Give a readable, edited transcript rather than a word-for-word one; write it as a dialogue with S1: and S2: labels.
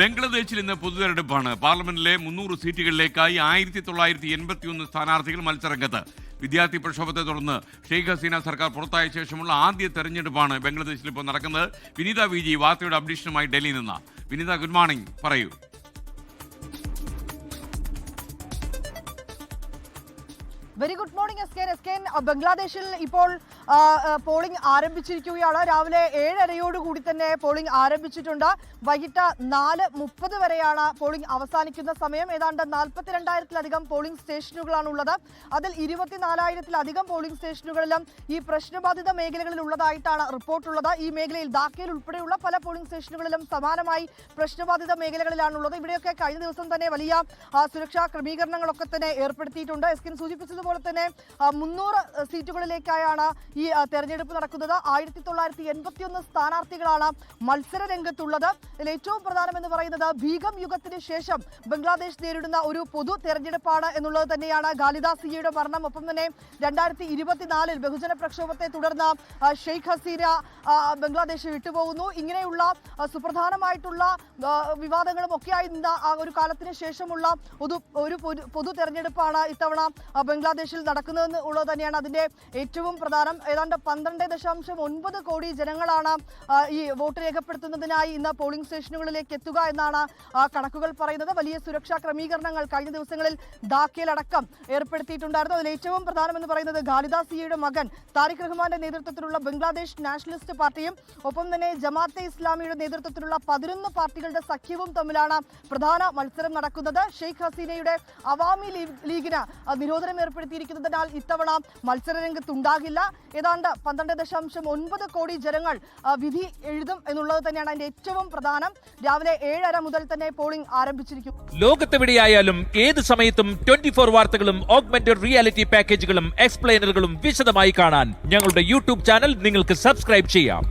S1: ബംഗ്ലാദേശിൽ ഇന്ന് പൊതുതെരഞ്ഞെടുപ്പാണ്. പാർലമെന്റിലെ 300 സീറ്റുകളിലേക്കായി 1981 സ്ഥാനാർത്ഥികൾ മത്സരരംഗത്ത്. വിദ്യാർത്ഥി പ്രക്ഷോഭത്തെ തുടർന്ന് ഷെയ്ഖ് ഹസീന സർക്കാർ പുറത്തായ ശേഷമുള്ള ആദ്യ തെരഞ്ഞെടുപ്പാണ് ബംഗ്ലാദേശിൽ ഇപ്പോൾ നടക്കുന്നത്. വിനീത വിജി വാർത്തയുടെ അപ്ഡേഷനുമായി ഡൽഹിയിൽ നിന്ന്. വിനീത, ഗുഡ് മോർണിംഗ്, പറയൂ.
S2: Very good morning S K. ബംഗ്ലാദേശിൽ ഇപ്പോൾ പോളിംഗ് ആരംഭിച്ചിരിക്കുകയാണ്. രാവിലെ 7:30 തന്നെ പോളിംഗ് ആരംഭിച്ചിട്ടുണ്ട്. വൈകിട്ട് 4:30 വരെയാണ് പോളിംഗ് അവസാനിക്കുന്ന സമയം. ഏതാണ്ട് 42,000-ലധികം പോളിംഗ് സ്റ്റേഷനുകളാണ് ഉള്ളത്. അതിൽ 24,000-ലധികം പോളിംഗ് സ്റ്റേഷനുകളിലും ഈ പ്രശ്നബാധിത മേഖലകളിൽ ഉള്ളതായിട്ടാണ് റിപ്പോർട്ടുള്ളത്. ഈ മേഖലയിൽ ധാക്കയിൽ ഉൾപ്പെടെയുള്ള പല പോളിംഗ് സ്റ്റേഷനുകളിലും സമാനമായി പ്രശ്നബാധിത മേഖലകളിലാണുള്ളത്. ഇവിടെയൊക്കെ കഴിഞ്ഞ ദിവസം തന്നെ വലിയ സുരക്ഷാ ക്രമീകരണങ്ങളൊക്കെ തന്നെ ഏർപ്പെടുത്തിയിട്ടുണ്ട്. എസ് കെ സൂചിപ്പിച്ചതുപോലെ തന്നെ 300 സീറ്റുകളിലേക്കായാണ് ഈ തെരഞ്ഞെടുപ്പ് നടക്കുന്നത്. 1981 സ്ഥാനാർത്ഥികളാണ് മത്സര രംഗത്തുള്ളത്. ഇതിൽ ഏറ്റവും പ്രധാനമെന്ന് പറയുന്നത് ഭീകം യുഗത്തിന് ശേഷം ബംഗ്ലാദേശ് നേരിടുന്ന ഒരു പൊതു തെരഞ്ഞെടുപ്പാണ് എന്നുള്ളത് തന്നെയാണ്. ഖാലിദ സിയയുടെ മരണം, ഒപ്പം തന്നെ 2024 ബഹുജന പ്രക്ഷോഭത്തെ തുടർന്ന് ഷെയ്ഖ് ഹസീന ബംഗ്ലാദേശ് വിട്ടുപോകുന്നു. ഇങ്ങനെയുള്ള സുപ്രധാനമായിട്ടുള്ള വിവാദങ്ങളും ഒക്കെയായി നിന്ന ഒരു കാലത്തിന് ശേഷമുള്ള ഒരു പൊതു തെരഞ്ഞെടുപ്പാണ് ഇത്തവണ ബംഗ്ലാദേശിൽ നടക്കുന്നതെന്ന് ഉള്ളത് തന്നെയാണ് അതിന്റെ ഏറ്റവും പ്രധാനം. ഏതാണ്ട് 12.9 കോടി ജനങ്ങളാണ് ഈ വോട്ട് രേഖപ്പെടുത്തുന്നതിനായി ഇന്ന് പോളിംഗ് സ്റ്റേഷനുകളിലേക്ക് എത്തുക എന്നാണ് കണക്കുകൾ പറയുന്നത്. വലിയ സുരക്ഷാ ക്രമീകരണങ്ങൾ കഴിഞ്ഞ ദിവസങ്ങളിൽ ധാക്കയിലടക്കം ഏർപ്പെടുത്തിയിട്ടുണ്ടായിരുന്നു. അതിൽ ഏറ്റവും പ്രധാനമെന്ന് പറയുന്നത് ഖാലിദ സിയയുടെ മകൻ താരിഖ് റഹ്മാന്റെ നേതൃത്വത്തിലുള്ള ബംഗ്ലാദേശ് നാഷണലിസ്റ്റ് പാർട്ടിയും ഒപ്പം തന്നെ ജമാഅത്തെ ഇസ്ലാമിയുടെ നേതൃത്വത്തിലുള്ള 11 പാർട്ടികളുടെ സഖ്യവും തമ്മിലാണ് പ്രധാന മത്സരം നടക്കുന്നത്. ഷെയ്ഖ് ഹസീനയുടെ അവാമി ലീഗിന് നിരോധനം ഏർപ്പെടുത്തിയിരിക്കുന്നതിനാൽ ഇത്തവണ മത്സരരംഗത്തുണ്ടാകില്ല. ഏതാണ്ട് 12.9 കോടി ജനങ്ങൾ വിധി എഴുതും എന്നുള്ളത് തന്നെയാണ് അതിന്റെ ഏറ്റവും പ്രധാനം. രാവിലെ 7:30 മുതൽ തന്നെ പോളിംഗ് ആരംഭിച്ചിരിക്കും.
S3: ലോകത്തെവിടെയായാലും ഏത് സമയത്തും 24 വാർത്തകളും ഓഗ്മെന്റഡ് റിയാലിറ്റി പാക്കേജുകളും എക്സ്പ്ലെയിനറുകളും വിശദമായി കാണാൻ ഞങ്ങളുടെ യൂട്യൂബ് ചാനൽ നിങ്ങൾക്ക് സബ്സ്ക്രൈബ് ചെയ്യാം.